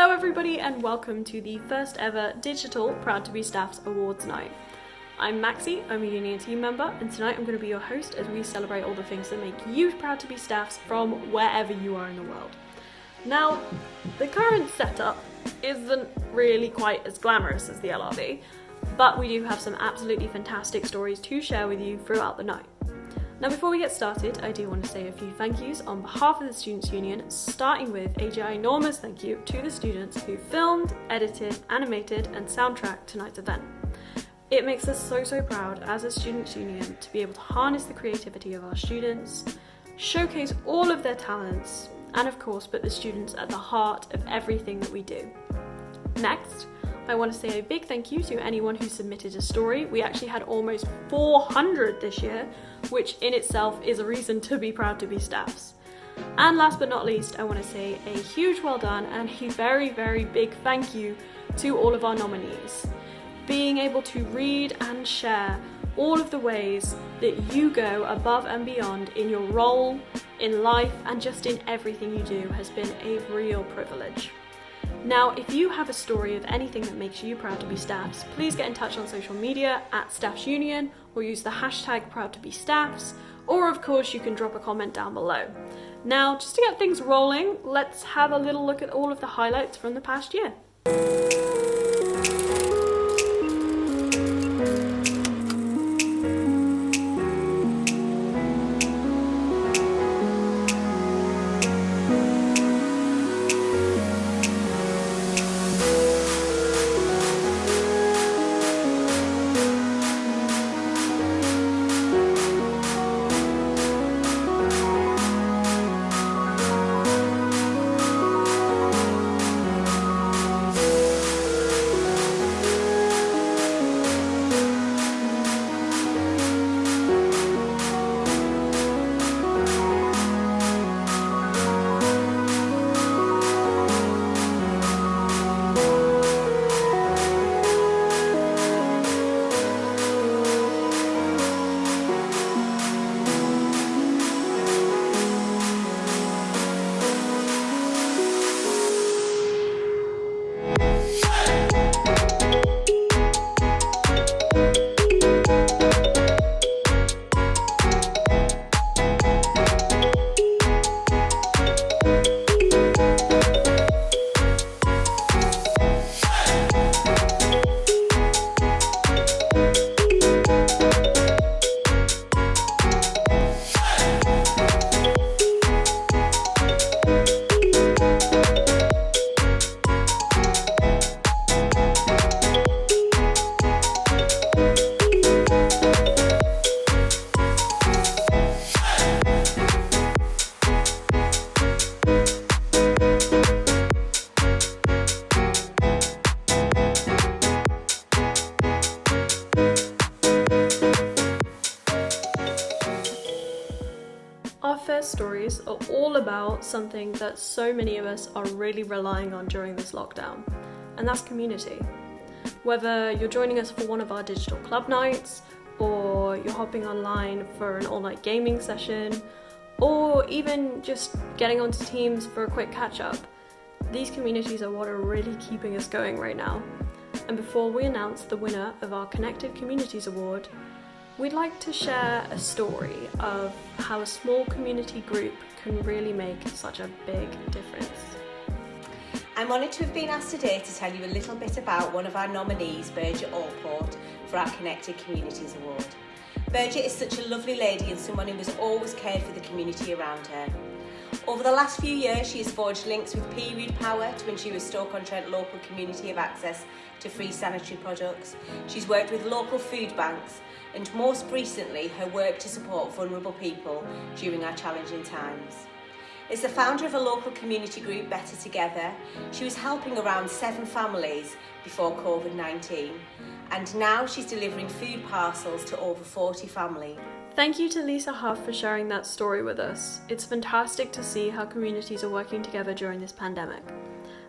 Hello everybody and welcome to the first ever digital Proud to be Staffs Awards night. I'm Maxie, I'm a union team member, and tonight I'm going to be your host as we celebrate all the things that make you proud to be staffs from wherever you are in the world. Now, the current setup isn't really quite as glamorous as the LRB, but we do have some absolutely fantastic stories to share with you throughout the night. Now before we get started, I do want to say a few thank yous on behalf of the Students Union, starting with a ginormous thank you to the students who filmed, edited, animated and soundtracked tonight's event. It makes us so proud as a Students Union to be able to harness the creativity of our students, showcase all of their talents, and of course put the students at the heart of everything that we do. Next, I want to say a big thank you to anyone who submitted a story. We actually had almost 400 this year, which in itself is a reason to be proud to be staffs. And last but not least, I want to say a huge well done and a very big thank you to all of our nominees. Being able to read and share all of the ways that you go above and beyond in your role, in life, and just in everything you do has been a real privilege. Now, if you have a story of anything that makes you proud to be staffs, please get in touch on social media at Staffs Union or use the hashtag #ProudToBeStaffs, or of course you can drop a comment down below. Now, just to get things rolling, let's have a little look at all of the highlights from the past year. Our first stories are all about something that so many of us are really relying on during this lockdown, and that's community. Whether you're joining us for one of our digital club nights, or you're hopping online for an all-night gaming session, or even just getting onto Teams for a quick catch-up, these communities are what are really keeping us going right now. And before we announce the winner of our Connected Communities Award, we'd like to share a story of how a small community group can really make such a big difference. I'm honoured to have been asked today to tell you a little bit about one of our nominees, Bridget Allport, for our Connected Communities Award. Bridget is such a lovely lady and someone who has always cared for the community around her. Over the last few years, she has forged links with Period Power to ensure Stoke-on-Trent local community have access to free sanitary products. She's worked with local food banks, and most recently her work to support vulnerable people during our challenging times. As the founder of a local community group, Better Together, she was helping around 7 families before COVID-19, and now she's delivering food parcels to over 40 families. Thank you to Lisa Huff for sharing that story with us. It's fantastic to see how communities are working together during this pandemic.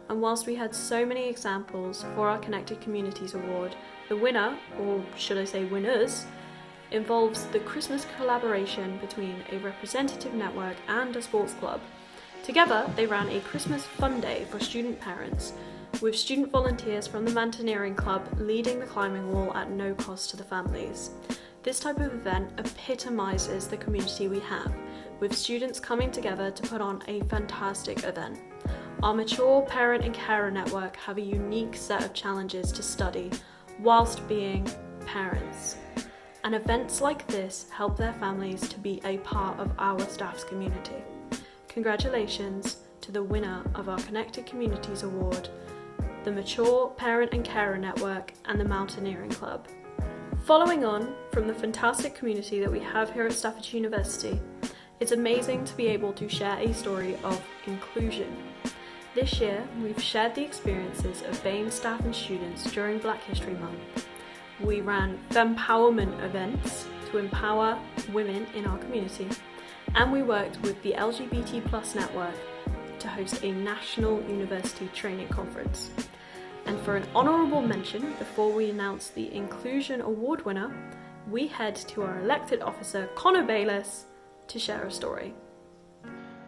And whilst we had so many examples for our Connected Communities Award, the winner, or should I say winners, involves the Christmas collaboration between a representative network and a sports club. Together, they ran a Christmas fun day for student parents, with student volunteers from the Mountaineering Club leading the climbing wall at no cost to the families. This type of event epitomises the community we have, with students coming together to put on a fantastic event. Our mature parent and carer network have a unique set of challenges to study whilst being parents. And events like this help their families to be a part of our staff's community. Congratulations to the winner of our Connected Communities Award, the Mature Parent and Carer Network and the Mountaineering Club. Following on from the fantastic community that we have here at Staffordshire University, it's amazing to be able to share a story of inclusion. This year, we've shared the experiences of BAME staff and students during Black History Month. We ran fempowerment events to empower women in our community, and we worked with the LGBT+ network to host a national university training conference. And for an honourable mention, before we announce the Inclusion Award winner, we head to our elected officer, Connor Bayliss, to share a story.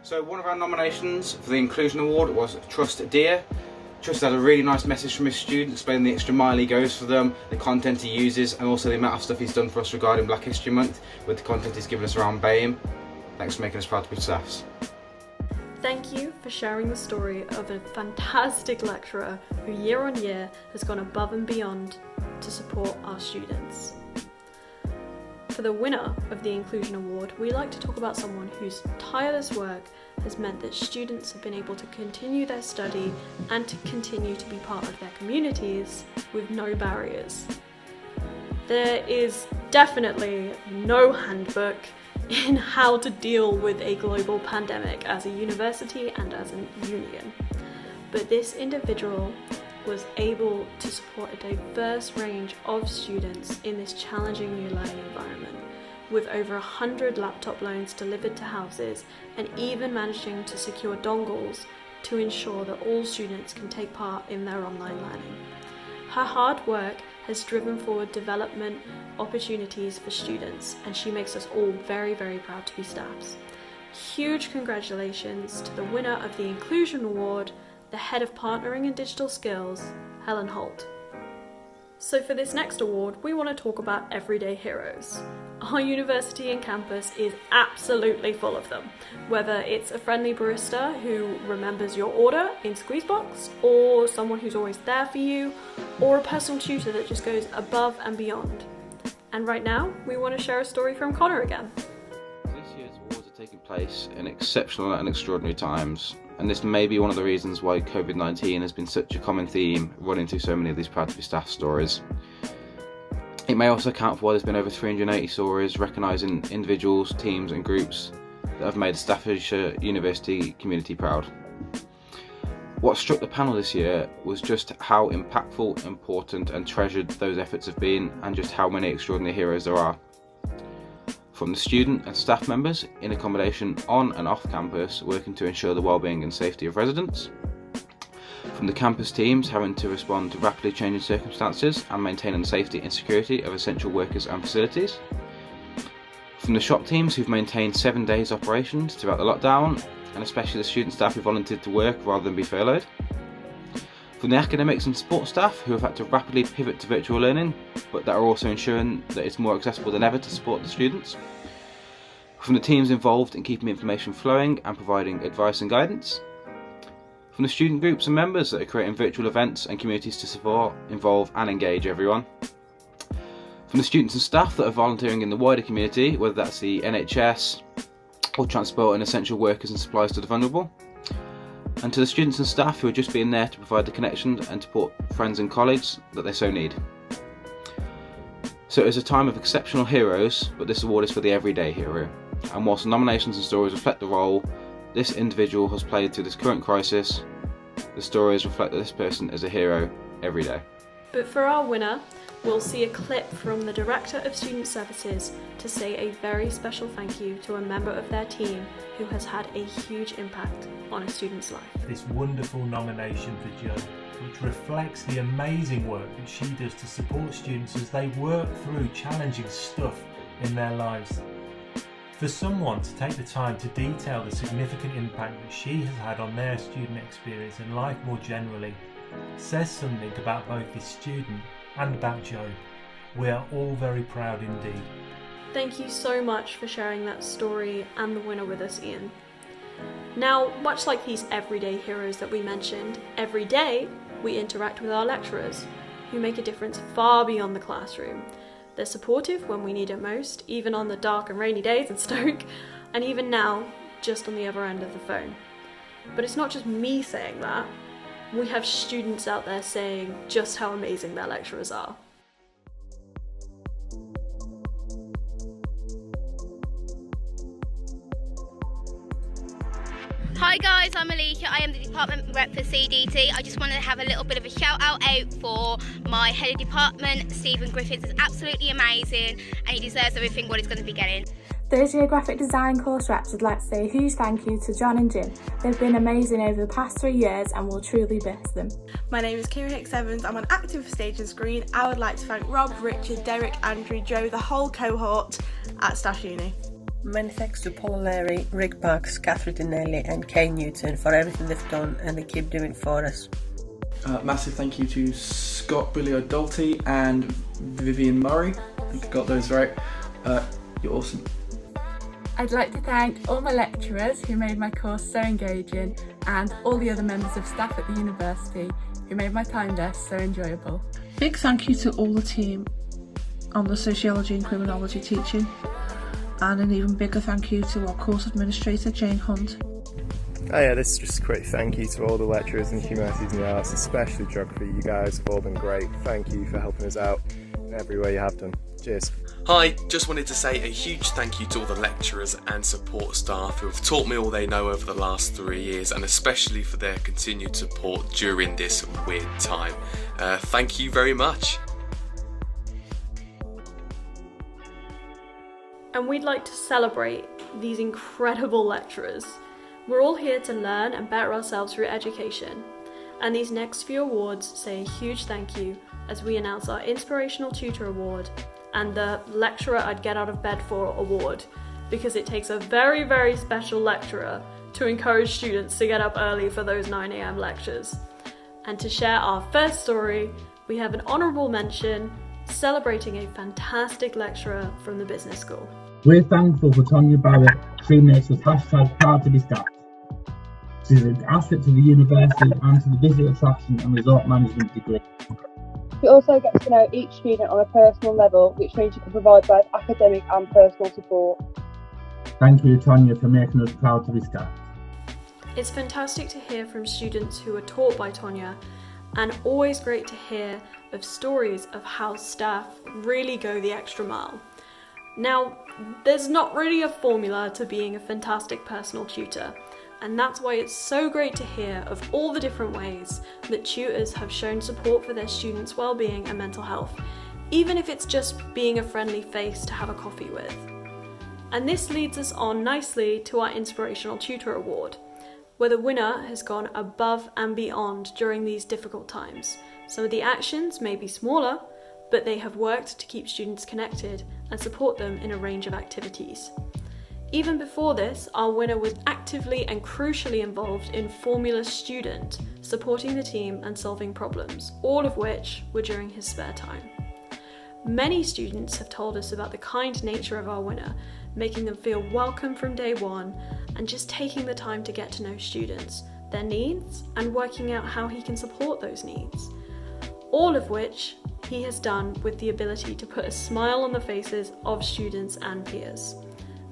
So one of our nominations for the Inclusion Award was Trust Dear. Trust had a really nice message from his student explaining the extra mile he goes for them, the content he uses, and also the amount of stuff he's done for us regarding Black History Month with the content he's given us around BAME. Thanks for making us proud to be staffs. Thank you for sharing the story of a fantastic lecturer who year on year has gone above and beyond to support our students. For the winner of the Inclusion Award, we like to talk about someone whose tireless work has meant that students have been able to continue their study and to continue to be part of their communities with no barriers. There is definitely no handbook in how to deal with a global pandemic as a university and as a union. But this individual was able to support a diverse range of students in this challenging new learning environment, with over 100 laptop loans delivered to houses and even managing to secure dongles to ensure that all students can take part in their online learning. Her hard work has driven forward development opportunities for students, and she makes us all very, very proud to be staffs. Huge congratulations to the winner of the Inclusion Award, the Head of Partnering and Digital Skills, Helen Holt. So for this next award, we want to talk about everyday heroes. Our university and campus is absolutely full of them, whether it's a friendly barista who remembers your order in Squeezebox, or someone who's always there for you, or a personal tutor that just goes above and beyond. And right now, we want to share a story from Connor again. This year's awards are taking place in exceptional and extraordinary times, and this may be one of the reasons why COVID-19 has been such a common theme running through so many of these Proud to be Staff stories. It may also account for why there's been over 380 stories recognising individuals, teams and groups that have made the Staffordshire University community proud. What struck the panel this year was just how impactful, important and treasured those efforts have been, and just how many extraordinary heroes there are. From the student and staff members in accommodation on and off campus working to ensure the wellbeing and safety of residents, from the campus teams having to respond to rapidly changing circumstances and maintaining the safety and security of essential workers and facilities, from the shop teams who've maintained 7 days operations throughout the lockdown, and especially the student staff who volunteered to work rather than be furloughed, from the academics and support staff who have had to rapidly pivot to virtual learning, but that are also ensuring that it's more accessible than ever to support the students, from the teams involved in keeping information flowing and providing advice and guidance, from the student groups and members that are creating virtual events and communities to support, involve and engage everyone, from the students and staff that are volunteering in the wider community, whether that's the NHS or transporting essential workers and supplies to the vulnerable, and to the students and staff who are just being there to provide the connections and support friends and colleagues that they so need. So it is a time of exceptional heroes, but this award is for the everyday hero. And whilst the nominations and stories reflect the role this individual has played through this current crisis, the stories reflect that this person is a hero every day. But for our winner, we'll see a clip from the Director of Student Services to say a very special thank you to a member of their team who has had a huge impact on a student's life. This wonderful nomination for Jo, which reflects the amazing work that she does to support students as they work through challenging stuff in their lives. For someone to take the time to detail the significant impact that she has had on their student experience and life more generally says something about both this student and about Jo. We are all very proud indeed. Thank you so much for sharing that story and the winner with us, Ian. Now, much like these everyday heroes that we mentioned, every day we interact with our lecturers, who make a difference far beyond the classroom. They're supportive when we need it most, even on the dark and rainy days in Stoke, and even now, just on the other end of the phone. But it's not just me saying that. We have students out there saying just how amazing their lecturers are. Hi guys, I'm Alyisha. I am the department rep for CDT. I just want to have a little bit of a shout out for my head of department, Stephen Griffiths. Is absolutely amazing and he deserves everything what he's going to be getting. Those graphic design course reps would like to say a huge thank you to John and Jim. They've been amazing over the past 3 years and we'll truly miss them. My name is Ciara Hicks-Evans. I'm on active stage and screen. I would like to thank Rob, Richard, Derek, Andrew, Jo, the whole cohort at Staffordshire Uni. Many thanks to Paul O'Leary, Rick Parks, Catherine Dinelli and Kay Newton for everything they've done and they keep doing for us. Massive thank you to Scott Bulliard-Dalty and Vivian Murray. I think I got those right. You're awesome. I'd like to thank all my lecturers who made my course so engaging and all the other members of staff at the university who made my time there so enjoyable. Big thank you to all the team on the Sociology and Criminology teaching. And an even bigger thank you to our course administrator, Jane Hunt. Oh yeah, this is just a quick thank you to all the lecturers in humanities and the arts, especially geography. You guys have all been great. Thank you for helping us out in every way you have done. Cheers. Hi, just wanted to say a huge thank you to all the lecturers and support staff who have taught me all they know over the last 3 years, and especially for their continued support during this weird time. Thank you very much. And we'd like to celebrate these incredible lecturers. We're all here to learn and better ourselves through education. And these next few awards say a huge thank you as we announce our Inspirational Tutor Award and the Lecturer I'd Get Out of Bed For Award, because it takes a very, very special lecturer to encourage students to get up early for those 9 a.m. lectures. And to share our first story, we have an honourable mention celebrating a fantastic lecturer from the business school. We're thankful for Tonya Barrett, who makes us #proud to be staff. She's an asset to the university and to the visitor attraction and resort management degree. You also get to know each student on a personal level, which means you can provide both academic and personal support. Thank you, Tonya, for making us proud to be staff. It's fantastic to hear from students who are taught by Tonya, and always great to hear of stories of how staff really go the extra mile. Now, there's not really a formula to being a fantastic personal tutor, and that's why it's so great to hear of all the different ways that tutors have shown support for their students' well-being and mental health, even if it's just being a friendly face to have a coffee with. And this leads us on nicely to our Inspirational Tutor Award, where the winner has gone above and beyond during these difficult times. Some of the actions may be smaller, but they have worked to keep students connected and support them in a range of activities. Even before this, our winner was actively and crucially involved in Formula Student, supporting the team and solving problems, all of which were during his spare time. Many students have told us about the kind nature of our winner, making them feel welcome from day one and just taking the time to get to know students, their needs, and working out how he can support those needs. All of which he has done with the ability to put a smile on the faces of students and peers.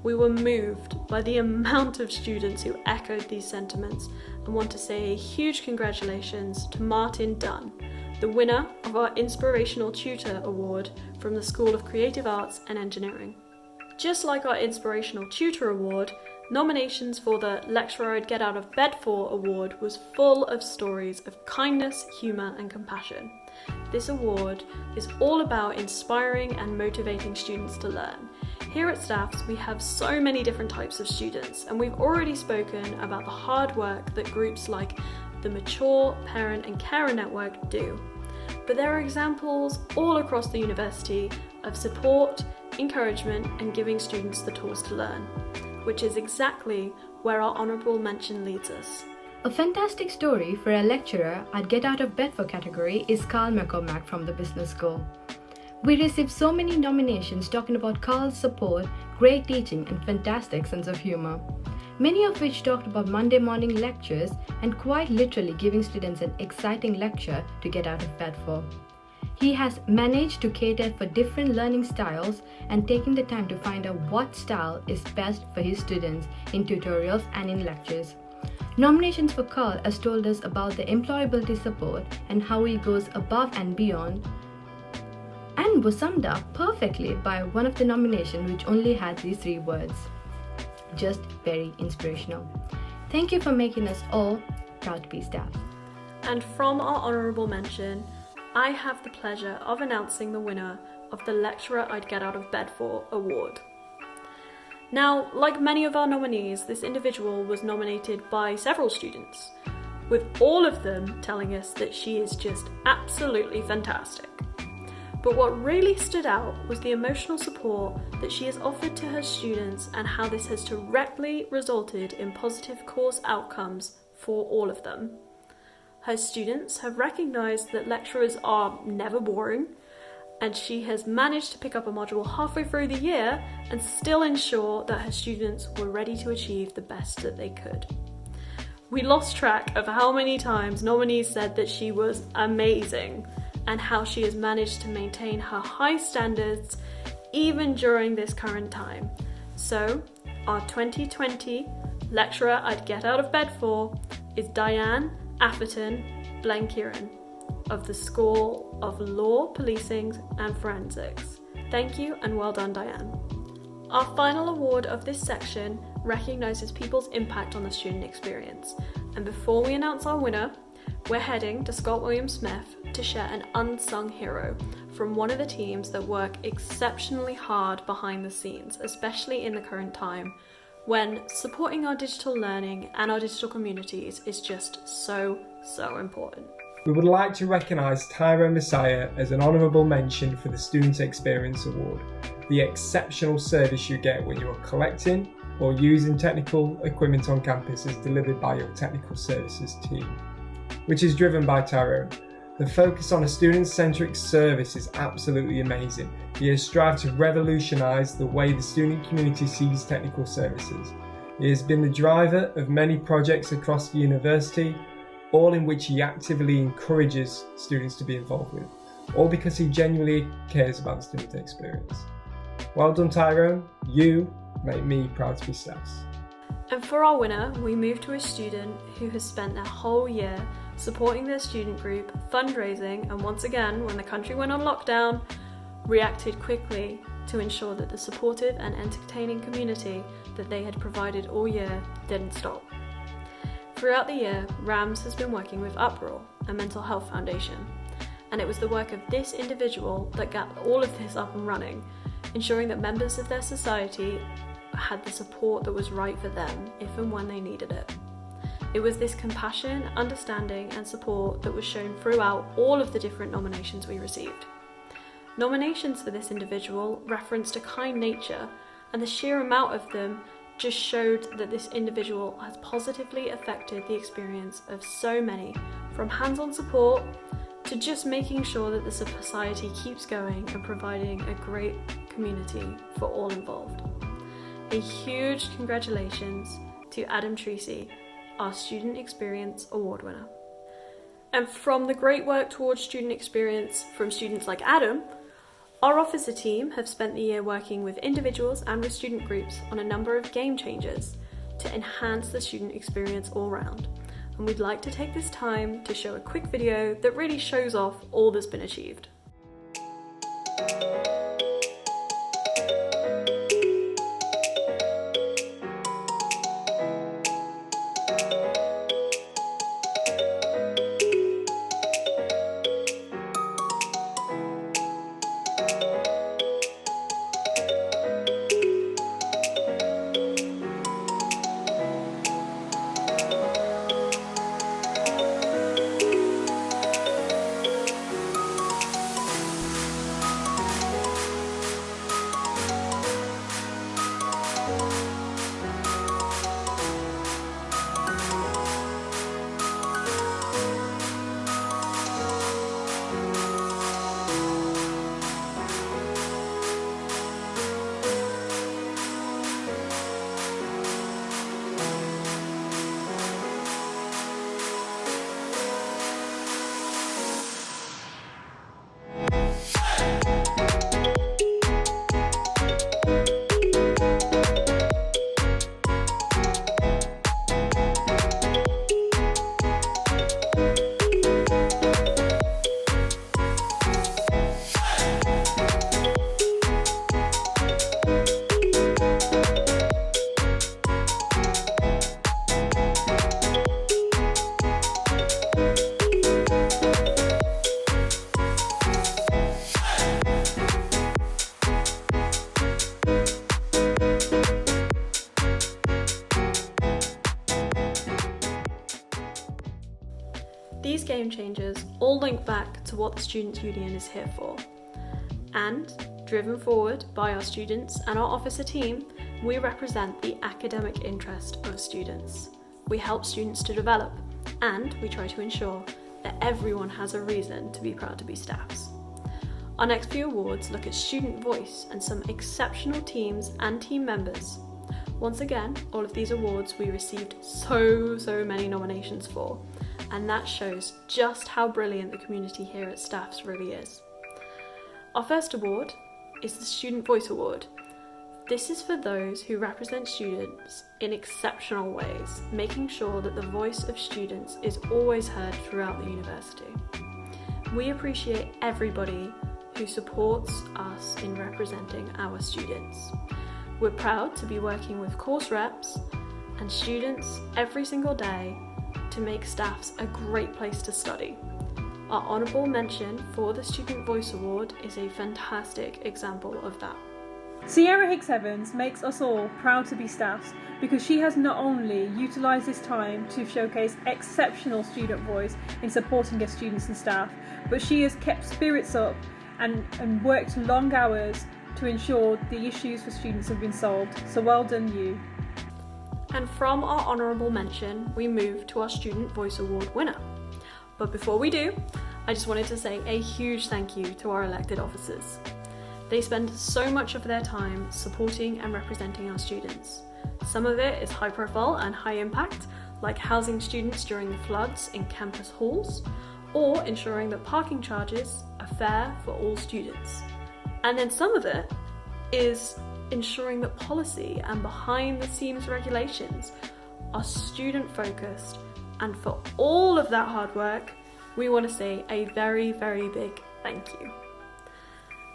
We were moved by the amount of students who echoed these sentiments and want to say a huge congratulations to Martin Dunn, the winner of our Inspirational Tutor Award from the School of Creative Arts and Engineering. Just like our Inspirational Tutor Award, nominations for the Lecturer I'd Get Out of Bed For Award was full of stories of kindness, humour and compassion. This award is all about inspiring and motivating students to learn. Here at Staffs, we have so many different types of students, and we've already spoken about the hard work that groups like the Mature, Parent and Carer Network do. But there are examples all across the university of support, encouragement, and giving students the tools to learn, which is exactly where our honourable mention leads us. A fantastic story for a lecturer at Get Out of Bed For category is Carl McCormack from the Business School. We received so many nominations talking about Carl's support, great teaching and fantastic sense of humour, many of which talked about Monday morning lectures and quite literally giving students an exciting lecture to get out of bed for. He has managed to cater for different learning styles and taking the time to find out what style is best for his students in tutorials and in lectures. Nominations for Carl has told us about the employability support and how he goes above and beyond, and was summed up perfectly by one of the nominations which only had these 3 words. Just very inspirational. Thank you for making us all proud to be staff. And from our honourable mention, I have the pleasure of announcing the winner of the Lecturer I'd Get Out of Bed For award. Now, like many of our nominees, this individual was nominated by several students, with all of them telling us that she is just absolutely fantastic. But what really stood out was the emotional support that she has offered to her students and how this has directly resulted in positive course outcomes for all of them. Her students have recognised that lecturers are never boring, and she has managed to pick up a module halfway through the year and still ensure that her students were ready to achieve the best that they could. We lost track of how many times nominees said that she was amazing, and how she has managed to maintain her high standards even during this current time. So, our 2020 Lecturer I'd Get Out of Bed For is Diane Atherton Blenkiron of the School of Law, Policing and Forensics. Thank you and well done, Diane. Our final award of this section recognises people's impact on the student experience. And before we announce our winner, we're heading to Scott William Smith to share an unsung hero from one of the teams that work exceptionally hard behind the scenes, especially in the current time, when supporting our digital learning and our digital communities is just so important. We would like to recognise Tyrone Messiah as an honourable mention for the Student Experience Award, the exceptional service you get when you are collecting or using technical equipment on campus is delivered by your technical services team, which is driven by Tyrone. The focus on a student-centric service is absolutely amazing. He has strived to revolutionise the way the student community sees technical services. He has been the driver of many projects across the university, all in which he actively encourages students to be involved with, all because he genuinely cares about the student experience. Well done, Tyrone. You make me proud to be staff. And for our winner, we move to a student who has spent their whole year supporting their student group, fundraising, and once again, when the country went on lockdown, reacted quickly to ensure that the supportive and entertaining community that they had provided all year didn't stop. Throughout the year, RAMS has been working with Uproar, a mental health foundation, and it was the work of this individual that got all of this up and running, ensuring that members of their society had the support that was right for them if and when they needed it. It was this compassion, understanding and support that was shown throughout all of the different nominations we received. Nominations for this individual referenced a kind nature, and the sheer amount of them just showed that this individual has positively affected the experience of so many, from hands-on support to just making sure that the society keeps going and providing a great community for all involved. A huge congratulations to Adam Treacy, our Student Experience Award winner. And from the great work towards student experience from students like Adam, our officer team have spent the year working with individuals and with student groups on a number of game changers to enhance the student experience all round. And we'd like to take this time to show a quick video that really shows off all that's been achieved. These game changers all link back to what the Students' Union is here for. And, driven forward by our students and our officer team, we represent the academic interest of students. We help students to develop, and we try to ensure that everyone has a reason to be proud to be staffs. Our next few awards look at student voice and some exceptional teams and team members. Once again, all of these awards we received so many nominations for, and that shows just how brilliant the community here at Staffs really is. Our first award is the Student Voice Award. This is for those who represent students in exceptional ways, making sure that the voice of students is always heard throughout the university. We appreciate everybody who supports us in representing our students. We're proud to be working with course reps and students every single day to make Staffs a great place to study. Our honourable mention for the Student Voice Award is a fantastic example of that. Ciara Hicks-Evans makes us all proud to be staffs because she has not only utilised this time to showcase exceptional student voice in supporting her students and staff, but she has kept spirits up and worked long hours to ensure the issues for students have been solved. So well done you. And from our honourable mention, we move to our Student Voice Award winner. But before we do, I just wanted to say a huge thank you to our elected officers. They spend so much of their time supporting and representing our students. Some of it is high profile and high impact, like housing students during the floods in campus halls, or ensuring that parking charges are fair for all students. And then some of it is ensuring that policy and behind the scenes regulations are student focused. And for all of that hard work, we want to say a very big thank you.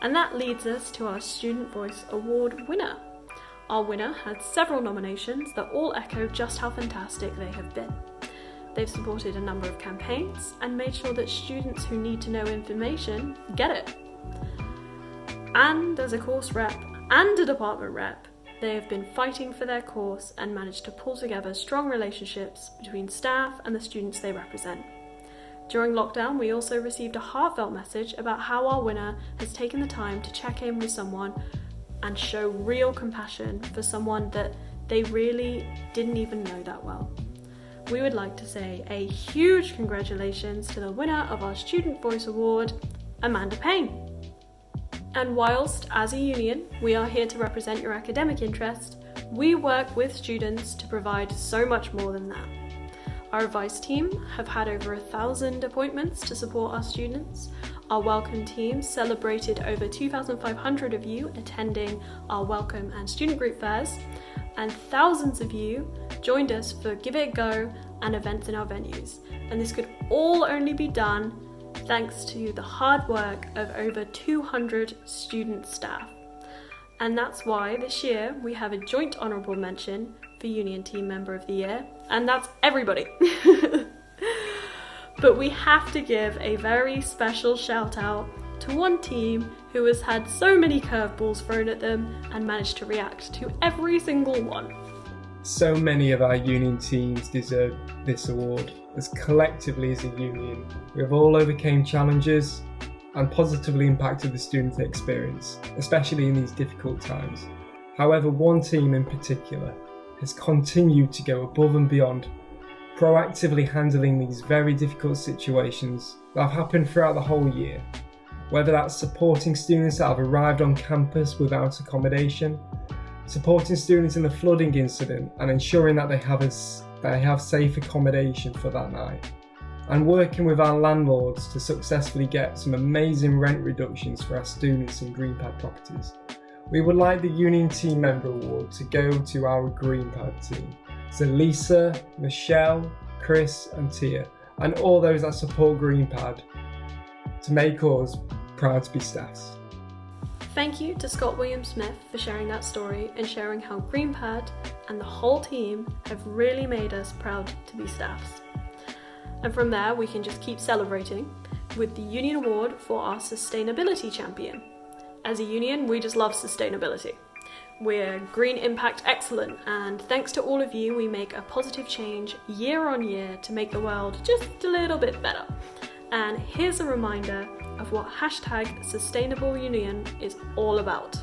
And that leads us to our Student Voice Award winner. Our winner had several nominations that all echo just how fantastic they have been. They've supported a number of campaigns and made sure that students who need to know information get it. And as a course rep and a department rep, they have been fighting for their course and managed to pull together strong relationships between staff and the students they represent. During lockdown, we also received a heartfelt message about how our winner has taken the time to check in with someone and show real compassion for someone that they really didn't even know that well. We would like to say a huge congratulations to the winner of our Student Voice Award, Amanda Payne. And whilst, as a union, we are here to represent your academic interest, we work with students to provide so much more than that. Our advice team have had over 1,000 appointments to support our students. Our welcome team celebrated over 2,500 of you attending our welcome and student group fairs, and thousands of you joined us for Give It a Go and events in our venues. And this could all only be done thanks to the hard work of over 200 student staff. And that's why this year we have a joint honourable mention for Union Team Member of the Year, and that's everybody. But we have to give a very special shout out to one team who has had so many curveballs thrown at them and managed to react to every single one. So many of our union teams deserve this award, as collectively as a union, we have all overcame challenges and positively impacted the student experience, especially in these difficult times. However, one team in particular has continued to go above and beyond, proactively handling these very difficult situations that have happened throughout the whole year, whether that's supporting students that have arrived on campus without accommodation, supporting students in the flooding incident and ensuring that they have safe accommodation for that night, and working with our landlords to successfully get some amazing rent reductions for our students in Greenpad properties. We would like the Union Team Member Award to go to our Greenpad team. So Lisa, Michelle, Chris and Tia, and all those that support Greenpad to make us proud to be staffs. Thank you to Scott Williams-Smith for sharing that story and sharing how Greenpad and the whole team have really made us proud to be staffs. And from there we can just keep celebrating with the Union Award for our Sustainability Champion. As a union, we just love sustainability. We're Green Impact Excellent, and thanks to all of you, we make a positive change year on year to make the world just a little bit better. And here's a reminder of what hashtag Sustainable Union is all about.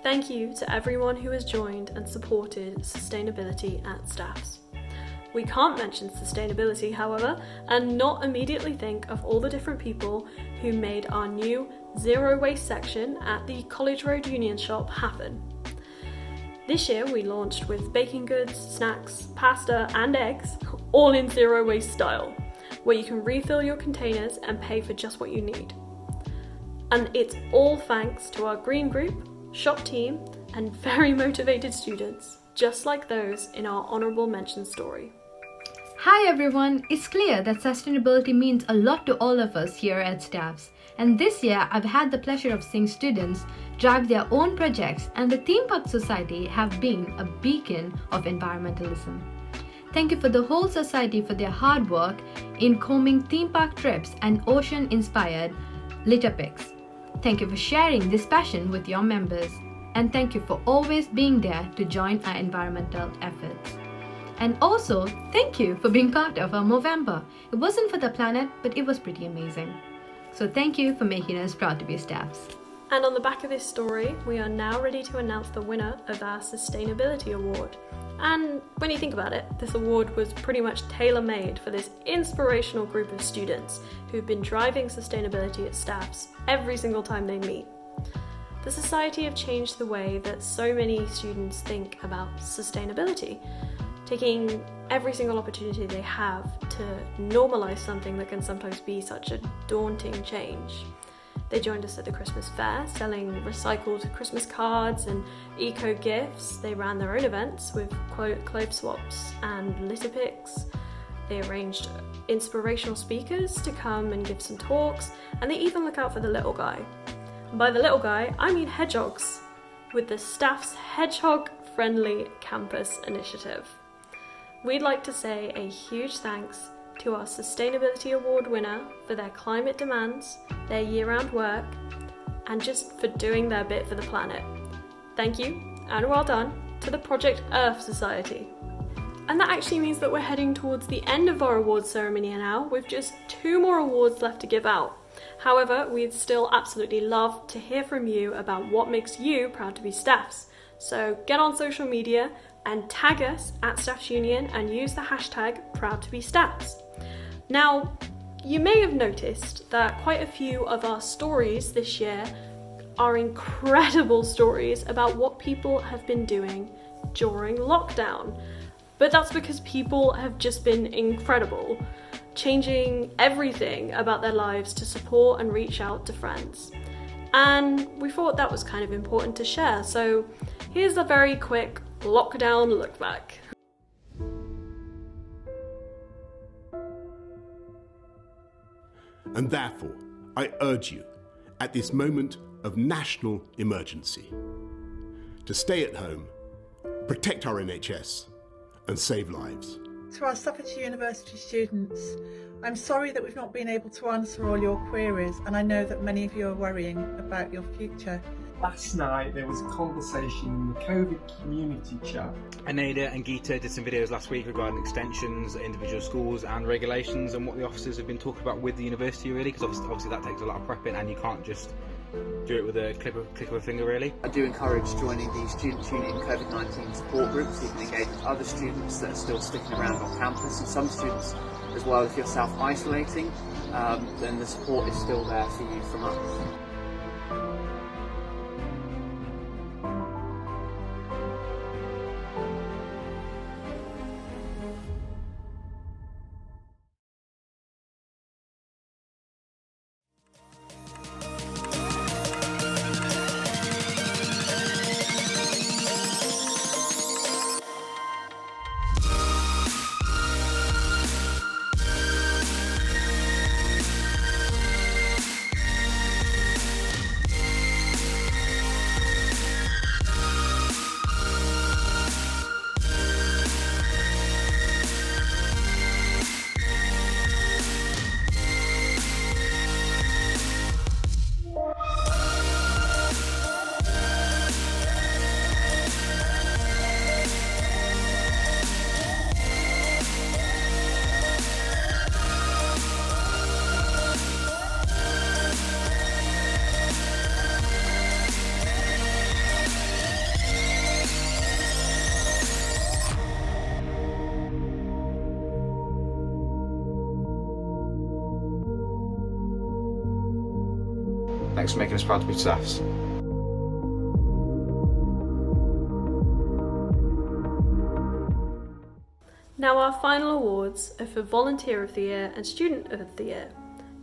Thank you to everyone who has joined and supported sustainability at Staffs. We can't mention sustainability, however, and not immediately think of all the different people who made our new zero waste section at the College Road Union shop happen. This year we launched with baking goods, snacks, pasta and eggs, all in zero waste style, where you can refill your containers and pay for just what you need. And it's all thanks to our green group, shop team and very motivated students, just like those in our honourable mention story. Hi everyone, it's clear that sustainability means a lot to all of us here at Staffs, and this year I've had the pleasure of seeing students drive their own projects, and the Theme Park Society have been a beacon of environmentalism. Thank you for the whole society for their hard work in combing theme park trips and ocean-inspired litter picks. Thank you for sharing this passion with your members, and thank you for always being there to join our environmental efforts. And also, thank you for being part of our Movember. It wasn't for the planet, but it was pretty amazing. So thank you for making us proud to be Staffs. And on the back of this story, we are now ready to announce the winner of our Sustainability Award. And when you think about it, this award was pretty much tailor-made for this inspirational group of students who've been driving sustainability at Staffs every single time they meet. The Society have changed the way that so many students think about sustainability, taking every single opportunity they have to normalise something that can sometimes be such a daunting change. They joined us at the Christmas fair, selling recycled Christmas cards and eco gifts. They ran their own events with clothes swaps and litter picks. They arranged inspirational speakers to come and give some talks, and they even look out for the little guy. And by the little guy, I mean hedgehogs, with the Staff's Hedgehog Friendly Campus Initiative. We'd like to say a huge thanks to our Sustainability Award winner for their climate demands, their year-round work, and just for doing their bit for the planet. Thank you, and well done, to the Project Earth Society. And that actually means that we're heading towards the end of our awards ceremony now, with just 2 more awards left to give out. However, we'd still absolutely love to hear from you about what makes you proud to be Staffs. So get on social media and tag us at Staffs Union and use the hashtag ProudToBeStaffs. Now, you may have noticed that quite a few of our stories this year are incredible stories about what people have been doing during lockdown. But that's because people have just been incredible, changing everything about their lives to support and reach out to friends. And we thought that was kind of important to share, so here's a very quick lockdown look back. And therefore, I urge you, at this moment of national emergency, to stay at home, protect our NHS, and save lives. To our Staffordshire University students, I'm sorry that we've not been able to answer all your queries, and I know that many of you are worrying about your future. Last night there was a conversation in the COVID community chat. Aneda and Gita did some videos last week regarding extensions at individual schools and regulations and what the officers have been talking about with the university, really, because obviously that takes a lot of prepping and you can't just do it with a click of a finger, really. I do encourage joining the Students Union COVID-19 support groups. You can engage with other students that are still sticking around on campus, and some students as well. If you're self-isolating, then the support is still there for you from us. Thanks for making us proud to be staffs. Now our final awards are for Volunteer of the Year and Student of the Year,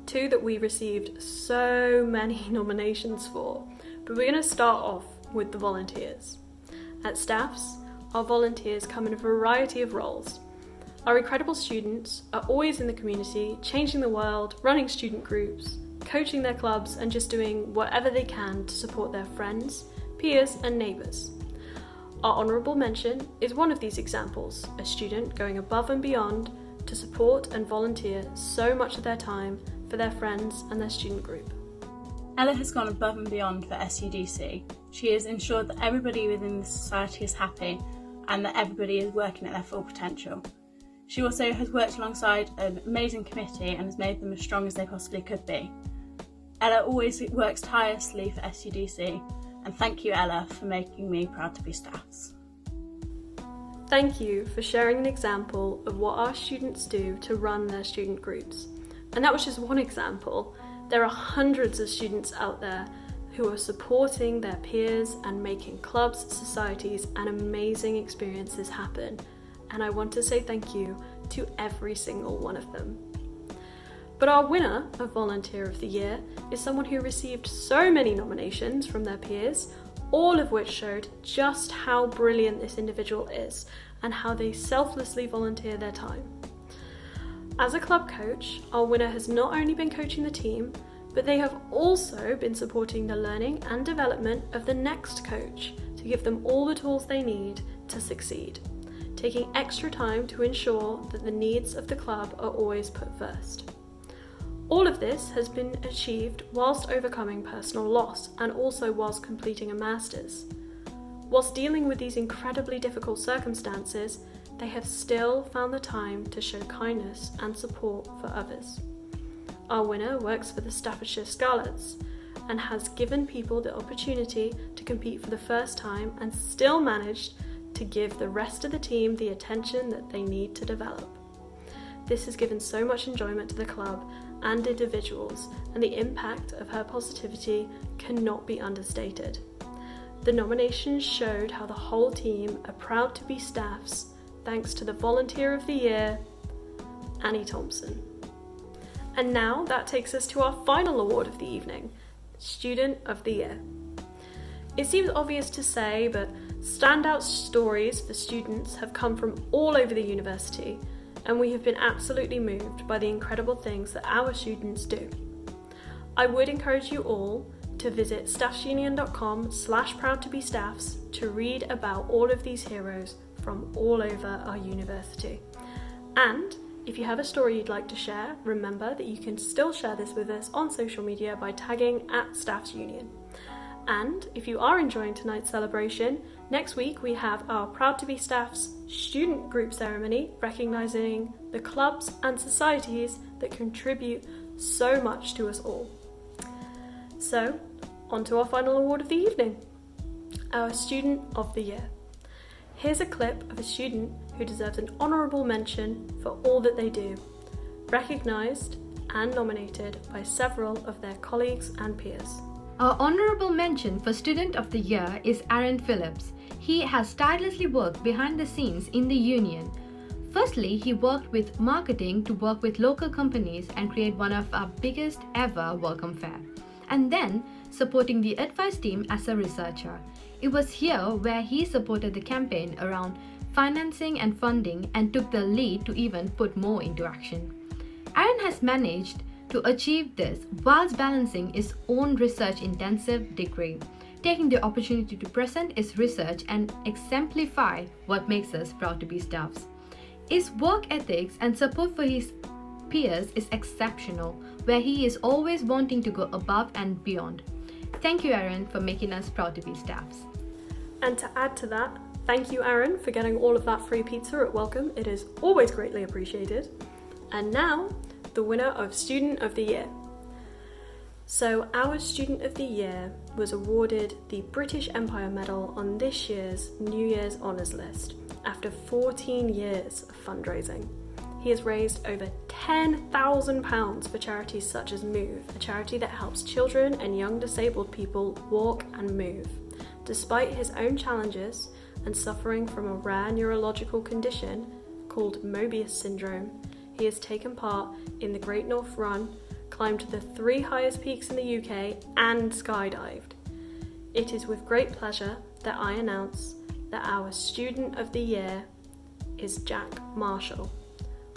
two that we received so many nominations for, but we're going to start off with the volunteers. At Staffs, our volunteers come in a variety of roles. Our incredible students are always in the community, changing the world, running student groups, coaching their clubs and just doing whatever they can to support their friends, peers and neighbours. Our honourable mention is one of these examples, a student going above and beyond to support and volunteer so much of their time for their friends and their student group. Ella has gone above and beyond for SUDC. She has ensured that everybody within the society is happy and that everybody is working at their full potential. She also has worked alongside an amazing committee and has made them as strong as they possibly could be. Ella always works tirelessly for SUDC, and thank you, Ella, for making me proud to be Staffs. Thank you for sharing an example of what our students do to run their student groups. And that was just one example. There are hundreds of students out there who are supporting their peers and making clubs, societies, and amazing experiences happen. And I want to say thank you to every single one of them. But our winner of Volunteer of the Year is someone who received so many nominations from their peers, all of which showed just how brilliant this individual is and how they selflessly volunteer their time. As a club coach, our winner has not only been coaching the team, but they have also been supporting the learning and development of the next coach to give them all the tools they need to succeed, taking extra time to ensure that the needs of the club are always put first. All of this has been achieved whilst overcoming personal loss and also whilst completing a master's. Whilst dealing with these incredibly difficult circumstances, they have still found the time to show kindness and support for others. Our winner works for the Staffordshire Scarlets and has given people the opportunity to compete for the first time and still managed to give the rest of the team the attention that they need to develop. This has given so much enjoyment to the club and individuals, and the impact of her positivity cannot be understated. The nominations showed how the whole team are proud to be Staffs thanks to the Volunteer of the Year, Annie Thompson. And now that takes us to our final award of the evening, Student of the Year. It seems obvious to say, but standout stories for students have come from all over the university, and we have been absolutely moved by the incredible things that our students do. I would encourage you all to visit staffsunion.com/proudtobe-staffs to read about all of these heroes from all over our university. And if you have a story you'd like to share, remember that you can still share this with us on social media by tagging @StaffsUnion. And if you are enjoying tonight's celebration, next week we have our Proud to be Staffs student group ceremony, recognising the clubs and societies that contribute so much to us all. So, on to our final award of the evening, our Student of the Year. Here's a clip of a student who deserves an honourable mention for all that they do, recognised and nominated by several of their colleagues and peers. Our honourable mention for Student of the Year is Aaron Phillips. He has tirelessly worked behind the scenes in the union. Firstly, he worked with marketing to work with local companies and create one of our biggest ever welcome fair. And then supporting the advice team as a researcher. It was here where he supported the campaign around financing and funding and took the lead to even put more into action. Aaron has managed to achieve this whilst balancing his own research-intensive degree, taking the opportunity to present his research and exemplify what makes us proud to be Staffs. His work ethics and support for his peers is exceptional, where he is always wanting to go above and beyond. Thank you, Aaron, for making us proud to be Staffs. And to add to that, thank you, Aaron, for getting all of that free pizza at Welcome. It is always greatly appreciated. And now, the winner of Student of the Year. So our Student of the Year was awarded the British Empire Medal on this year's New Year's Honours List after 14 years of fundraising. He has raised over £10,000 for charities such as Move, a charity that helps children and young disabled people walk and move. Despite his own challenges and suffering from a rare neurological condition called Mobius syndrome, he has taken part in the Great North Run, climbed the 3 highest peaks in the UK and skydived. It is with great pleasure that I announce that our Student of the Year is Jack Marshall.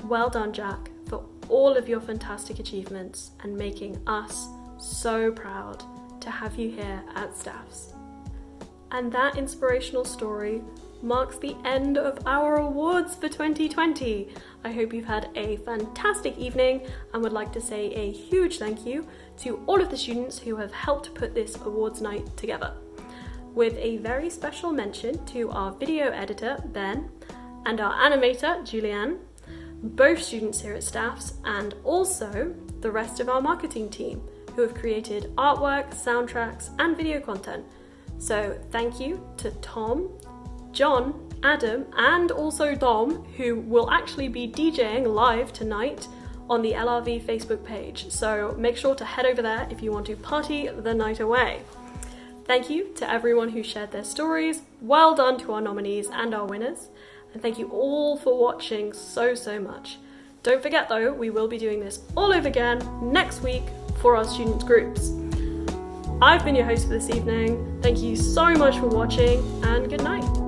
Well done, Jack, for all of your fantastic achievements and making us so proud to have you here at Staffs. And that inspirational story marks the end of our awards for 2020. I hope you've had a fantastic evening and would like to say a huge thank you to all of the students who have helped put this awards night together. With a very special mention to our video editor, Ben, and our animator, Julianne, both students here at Staffs, and also the rest of our marketing team who have created artwork, soundtracks, and video content. So thank you to Tom, John, Adam, and also Dom, who will actually be DJing live tonight on the LRV Facebook page. So make sure to head over there if you want to party the night away. Thank you to everyone who shared their stories. Well done to our nominees and our winners. And thank you all for watching so much. Don't forget though, we will be doing this all over again next week for our students groups. I've been your host for this evening. Thank you so much for watching and good night.